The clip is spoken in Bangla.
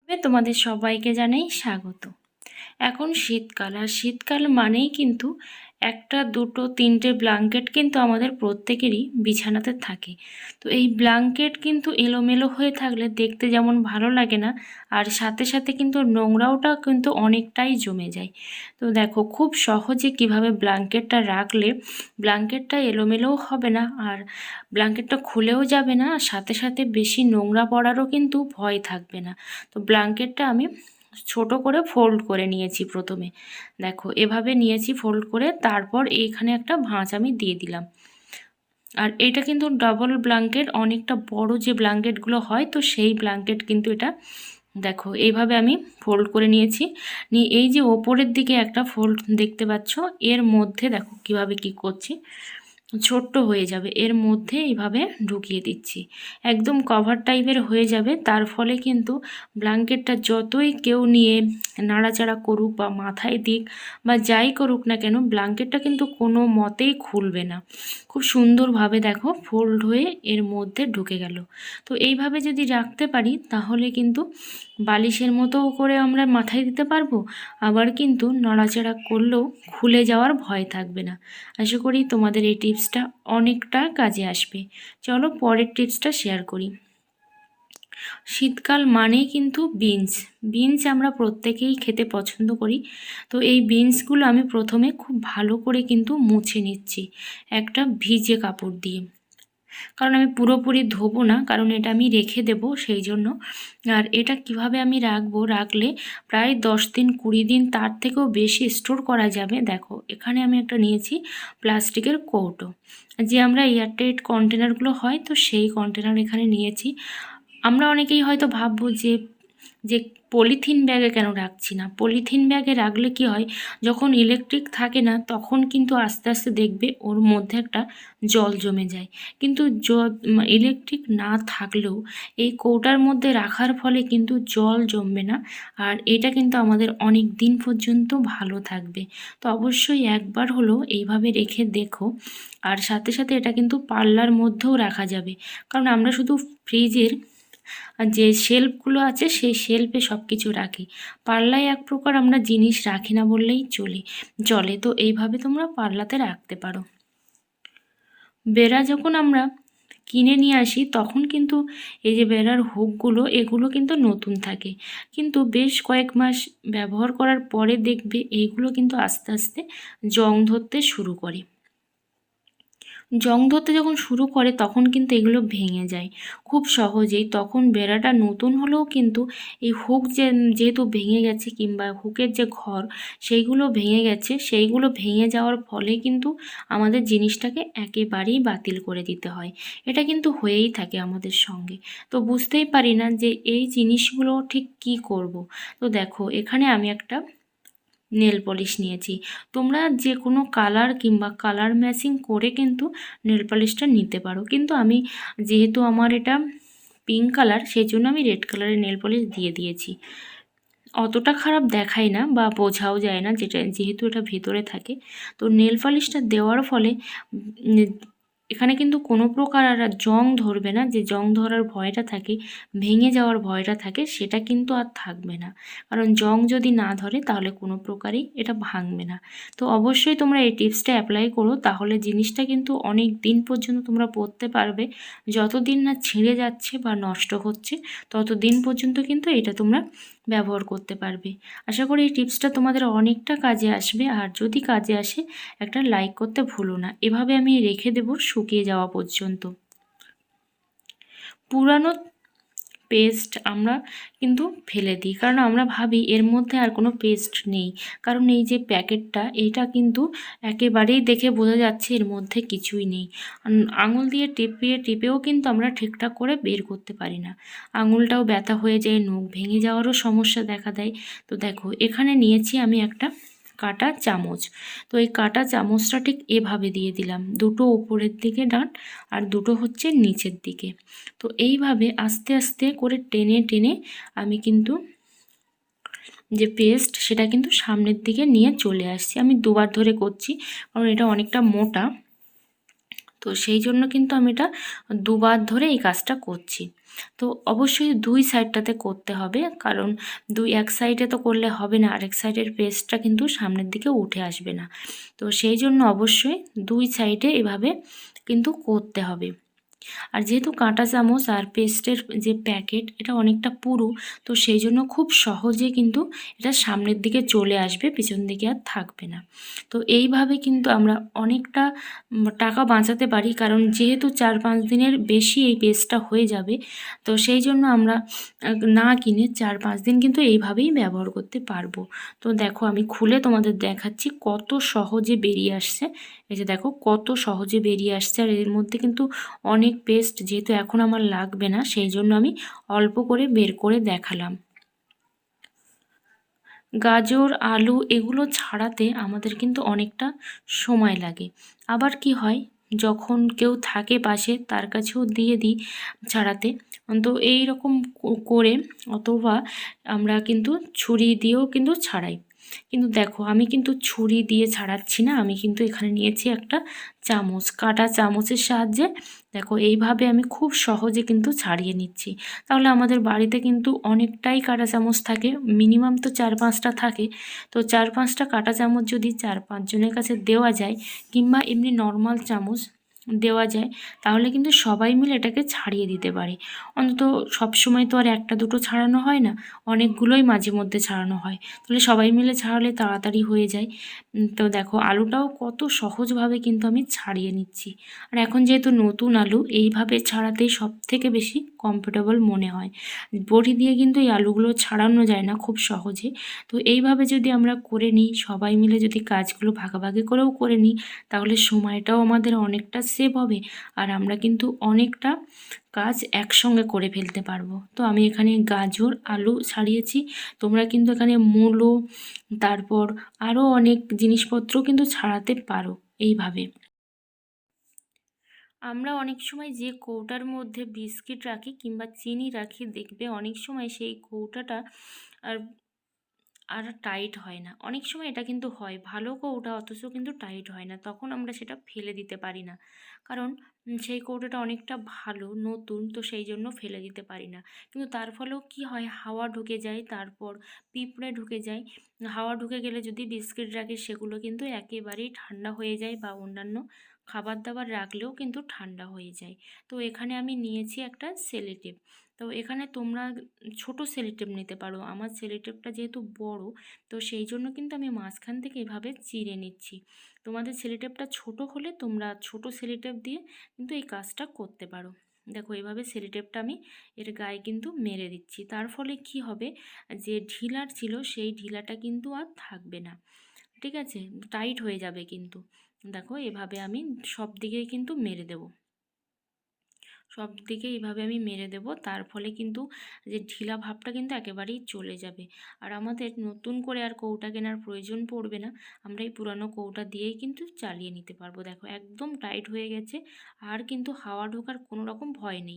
তোমাদের সবাইকে জানাই স্বাগত। এখন শীতকাল, আর শীতকাল মানেই কিন্তু একটা দুটো তিনটে ব্ল্যাঙ্কেট কিন্তু আমাদের প্রত্যেকেরই বিছানাতে থাকে। তো এই ব্ল্যাঙ্কেট কিন্তু এলোমেলো হয়ে থাকলে দেখতে যেমন ভালো লাগে না, আর সাথে সাথে কিন্তু নোংরাওটা কিন্তু অনেকটাই জমে যায়। তো দেখো খুব সহজে কিভাবে ব্ল্যাঙ্কেটটা রাখলে ব্ল্যাঙ্কেটটা এলোমেলোও হবে না, আর ব্ল্যাঙ্কেটটা খুলেও যাবে না, আর সাথে সাথে বেশি নোংরা পড়ারও কিন্তু ভয় থাকবে না। তো ব্ল্যাঙ্কেটটা আমি ছোট করে ফোল্ড করে নিয়েছি প্রথমে। দেখো এভাবে নিয়েছি ফোল্ড করে, তারপর এইখানে একটা ভাঁজ আমি দিয়ে দিলাম। আর এটা কিন্তু ডাবল ব্ল্যাঙ্কেট, অনেকটা বড় যে ব্ল্যাঙ্কেটগুলো হয়, তো সেই ব্ল্যাঙ্কেট কিন্তু এটা। দেখো এইভাবে আমি ফোল্ড করে নিয়েছি। নিয়ে এই যে ওপরের দিকে একটা ফোল্ড দেখতে পাচ্ছ, এর মধ্যে দেখো কিভাবে কি করছি, ছোট্ট হয়ে যাবে, এর মধ্যে এইভাবে ঢুকিয়ে দিচ্ছি। একদম কভার টাইপের হয়ে যাবে, তার ফলে কিন্তু ব্ল্যাঙ্কেটটা যতই কেউ নিয়ে নাড়াচাড়া করুক বা মাথায় দিক বা যাই করুক না কেন, ব্ল্যাঙ্কেটটা কিন্তু কোনো মতেই খুলবে না। খুব সুন্দরভাবে দেখো ফোল্ড হয়ে এর মধ্যে ঢুকে গেল। তো এইভাবে যদি রাখতে পারি তাহলে কিন্তু বালিশের মতো করে আমরা মাথায় দিতে পারবো, আবার কিন্তু নড়াচড়া করলেও খুলে যাওয়ার ভয় থাকবে না। আশা করি তোমাদের এই টিপসটা অনেকটা কাজে আসবে। চলো পরের টিপসটা শেয়ার করি। শীতকাল মানেই কিন্তু বিনস আমরা প্রত্যেকেই খেতে পছন্দ করি। তো এই বিনসগুলো আমি প্রথমে খুব ভালো করে কিন্তু মুছে নিচ্ছি একটা ভিজে কাপড় দিয়ে, কারণ আমি পুরোপুরি ধোবো না, কারণ এটা আমি রেখে দেব সেই জন্য। আর এটা কিভাবে আমি রাখলে প্রায় 10 দিন 20 দিন তার থেকেও বেশি স্টোর করা যাবে। দেখো এখানে আমি একটা নিয়েছি প্লাস্টিকের কৌটো, যে আমরা এয়ারটাইট কন্টেনারগুলো হয়, তো সেই কন্টেনার এখানে নিয়েছি। আমরা অনেকেই হয়তো ভাববো যে যে পলিথিন ব্যাগে কেন রাখছি না। পলিথিন ব্যাগে রাখলে কি হয়, যখন ইলেকট্রিক থাকে না তখন কিন্তু আস্তে আস্তে দেখবে ওর মধ্যে একটা জল জমে যায়। কিন্তু ইলেকট্রিক না থাকলেও এই কৌটার মধ্যে রাখার ফলে কিন্তু জল জমবে না, আর এটা কিন্তু আমাদের অনেক দিন পর্যন্ত ভালো থাকবে। তো অবশ্যই একবার হলো এইভাবে রেখে দেখো। আর সাথে সাথে এটা কিন্তু পাল্লার মধ্যেও রাখা যাবে, কারণ আমরা শুধু ফ্রিজের যে শেলফগুলো আছে সেই শেলফে সব কিছু রাখি, পাল্লায় এক প্রকার আমরা জিনিস রাখি না বললেই চলে। তো এইভাবে তোমরা পাল্লাতে রাখতে পারো। বেড়া যখন আমরা কিনে নিয়ে আসি তখন কিন্তু এই যে বেড়ার হুকগুলো এগুলো কিন্তু নতুন থাকে, কিন্তু বেশ কয়েক মাস ব্যবহার করার পরে দেখবে এইগুলো কিন্তু আস্তে আস্তে জং ধরতে শুরু করে। জং ধরতে যখন শুরু করে তখন কিন্তু এগুলো ভেঙে যায় খুব সহজেই। তখন বেড়াটা নতুন হলেও কিন্তু এই হুক যেহেতু ভেঙে গেছে, কিংবা হুকের যে ঘর সেইগুলো ভেঙে গেছে, সেইগুলো ভেঙে যাওয়ার ফলে কিন্তু আমাদের জিনিসটাকে একেবারেই বাতিল করে দিতে হয়। এটা কিন্তু হয়েই থাকে আমাদের সঙ্গে। তো বুঝতেই পারি না যে এই জিনিসগুলো ঠিক কি করব। তো দেখো এখানে আমি একটা নেল পলিশ নিয়েছি। তোমরা যে কোনো কালার কিংবা কালার ম্যাচিং করে কিন্তু নেল পলিশটা নিতে পারো, কিন্তু আমি যেহেতু আমার এটা পিঙ্ক কালার সেই জন্য আমি রেড কালারের নেল পলিশ দিয়ে দিয়েছি। অতটা খারাপ দেখায় না বা বোঝাও যায় না, যেহেতু এটা ভেতরে থাকে। তো নেল পলিশটা দেওয়ার ফলে এখানে কিন্তু কোনো প্রকার আর জং ধরবে না, যে জং ধরার ভয়টা থাকে, ভেঙে যাওয়ার ভয়টা থাকে, সেটা কিন্তু আর থাকবে না। কারণ জং যদি না ধরে তাহলে কোনো প্রকারই এটা ভাঙবে না। তো অবশ্যই তোমরা এই টিপসটা অ্যাপ্লাই করো, তাহলে জিনিসটা কিন্তু অনেক দিন পর্যন্ত তোমরা পরতে পারবে। যতদিন না ছিঁড়ে যাচ্ছে বা নষ্ট হচ্ছে ততদিন পর্যন্ত কিন্তু এটা তোমরা ব্যবহার করতে পারবে। আশা করি এই টিপসটা তোমাদের অনেকটা কাজে আসবে, আর যদি কাজে আসে একটা লাইক করতে ভুলো না। এভাবে আমি রেখে দেব শুকিয়ে যাওয়া পর্যন্ত। পুরানো পেস্ট আমরা কিন্তু ফেলে দিই, কারণ আমরা ভাবি এর মধ্যে আর কোনো পেস্ট নেই, কারণ এই যে প্যাকেটটা এটা কিন্তু একেবারেই দেখে বোঝা যাচ্ছে এর মধ্যে কিছুই নেই। আঙুল দিয়ে টিপেও কিন্তু আমরা ঠিকঠাক করে বের করতে পারি না, আঙুলটাও ব্যথা হয়ে যায়, নখ ভেঙে যাওয়ারও সমস্যা দেখা দেয়। তো দেখো এখানে নিয়েছি আমি একটা কাঁটা চামচ। তো এই কাঁটা চামচটা ঠিক এভাবে দিয়ে দিলাম, দুটো উপরের দিকে ডান আর দুটো হচ্ছে নিচের দিকে। তো এইভাবে আস্তে আস্তে করে টেনে টেনে আমি কিন্তু যে পেস্ট সেটা কিন্তু সামনের দিকে নিয়ে চলে আসছি। আমি দুবার ধরে করছি, কারণ এটা অনেকটা মোটা, তো সেই জন্য কিন্তু আমি এটা দুবার ধরে এই কাজটা করছি। তো অবশ্যই দুই সাইডটাতে করতে হবে, কারণ এক সাইডে তো করলে হবে না, আরেক সাইডের পেস্টটা কিন্তু সামনের দিকে উঠে আসবে না। তো সেই জন্য অবশ্যই দুই সাইডে এভাবে কিন্তু করতে হবে। আর যেহেতু কাঁটা চামচ আর পেস্টের যে প্যাকেট এটা অনেকটা পুরু, তো সেই জন্য খুব সহজে কিন্তু এটা সামনের দিকে চলে আসবে, পিছন দিকে আর থাকবে না। তো এইভাবে কিন্তু আমরা অনেকটা টাকা বাঁচাতে পারি, কারণ যেহেতু 4-5 দিনের বেশি এই পেস্টটা হয়ে যাবে, তো সেই জন্য আমরা না কিনে 4-5 দিন কিন্তু এইভাবেই ব্যবহার করতে পারবো। তো দেখো আমি খুলে তোমাদের দেখাচ্ছি কত সহজে বেরিয়ে আসছে। এই যে দেখো কত সহজে বেরিয়ে আসছে, আর এর মধ্যে কিন্তু অনেক পেস্ট যেহেতু এখন আমার লাগবে না, সেই জন্য আমি অল্প করে বের করে দেখালাম। গাজর, আলু এগুলো ছাড়াতে আমাদের কিন্তু অনেকটা সময় লাগে। আবার কি হয়, যখন কেউ থাকে পাশে তার কাছেও দিয়ে দিই ছাড়াতে। তো এই রকম করে, অথবা আমরা কিন্তু ছুরি দিয়েও কিন্তু ছাড়াই। কিন্তু দেখো আমি কিন্তু ছুরি দিয়ে ছাড়াচ্ছি না, আমি কিন্তু এখানে নিয়েছি একটা চামচ, কাঁটা চামচের সাহায্যে দেখো এইভাবে আমি খুব সহজে কিন্তু ছাড়িয়ে নিচ্ছি। তাহলে আমাদের বাড়িতে কিন্তু অনেকটাই কাঁটা চামচ থাকে, মিনিমাম তো 4-5টা থাকে। তো 4-5টা কাঁটা চামচ যদি 4-5 জনের কাছে দেওয়া যায়, কিংবা এমনি নর্মাল চামচ দেওয়া যায়, তাহলে কিন্তু সবাই মিলে এটাকে ছাড়িয়ে দিতে পারে। অন্তত সবসময় তো আর একটা দুটো ছাড়ানো হয় না, অনেকগুলোই মাঝে মধ্যে ছাড়ানো হয়। তাহলে সবাই মিলে ছাড়ালে তাড়াতাড়ি হয়ে যায়। তো দেখো আলুটাও কত সহজভাবে কিন্তু আমি ছাড়িয়ে নিচ্ছি। আর এখন যেহেতু নতুন আলু, এইভাবে ছাড়াতেই সবথেকে বেশি কমফোর্টেবল মনে হয়। বড়ি দিয়ে কিন্তু এই আলুগুলো ছাড়ানো যায় না খুব সহজে। তো এইভাবে যদি আমরা করে নিই, সবাই মিলে যদি কাজগুলো ভাগাভাগি করেও করে নিই, তাহলে সময়টাও আমাদের অনেকটা সেভ হবে, আর আমরা কিন্তু অনেকটা কাজ একসঙ্গে করে ফেলতে পারবো। তো আমি এখানে গাজর, আলু ছাড়িয়েছি, তোমরা কিন্তু এখানে মূলো, তারপর আরও অনেক জিনিসপত্র কিন্তু ছাড়াতে পারো এইভাবে। আমরা অনেক সময় যে কৌটার মধ্যে বিস্কিট রাখি কিংবা চিনি রাখি, দেখবে অনেক সময় সেই কৌটাটা আর আর টাইট হয় না। অনেক সময় এটা কিন্তু হয় ভালো কৌটা, অথচ কিন্তু টাইট হয় না, তখন আমরা সেটা ফেলে দিতে পারি না, কারণ সেই কৌটাটা অনেকটা ভালো নতুন, তো সেই জন্য ফেলে দিতে পারি না। কিন্তু তার ফলেও কি হয়, হাওয়া ঢুকে যায়, তারপর পিঁপড়ে ঢুকে যায়। হাওয়া ঢুকে গেলে যদি বিস্কিট রাখি, সেগুলো কিন্তু একেবারেই ঠান্ডা হয়ে যায়, বা অন্যান্য খাবার দাবার রাখলেও কিন্তু ঠান্ডা হয়ে যায়। তো এখানে আমি নিয়েছি একটা সেলোটেপ। তো এখানে তোমরা ছোট সেলোটেপ নিতে পারো, আমার সেলোটেপটা যেহেতু বড়, তো সেই জন্য কিন্তু আমি মাঝখান থেকে এভাবে চিরে নিচ্ছি। তোমাদের সেলোটেপটা ছোট হলে তোমরা ছোট সেলোটেপ দিয়ে কিন্তু এই কাজটা করতে পারো। দেখো এইভাবে সেলোটেপটা আমি এর গায়ে কিন্তু মেরে দিচ্ছি, তার ফলে কি হবে, যে ঢিলার ছিল সেই ঢিলাটা কিন্তু আর থাকবে না, ঠিক আছে, টাইট হয়ে যাবে কিন্তু। দেখো এভাবে আমি সব দিকেই কিন্তু মেরে দেবো, সব দিকে এইভাবে আমি মেরে দেব, তার ফলে কিন্তু যে ঢিলা ভাবটা কিন্তু একেবারেই চলে যাবে। আর আমাদের নতুন করে আর কৌটা কেনার প্রয়োজন পড়বে না, আমরা এই পুরানো কৌটা দিয়েই কিন্তু চালিয়ে নিতে পারবো। দেখো একদম টাইট হয়ে গেছে, আর কিন্তু হাওয়া ঢোকার কোনো রকম ভয় নেই।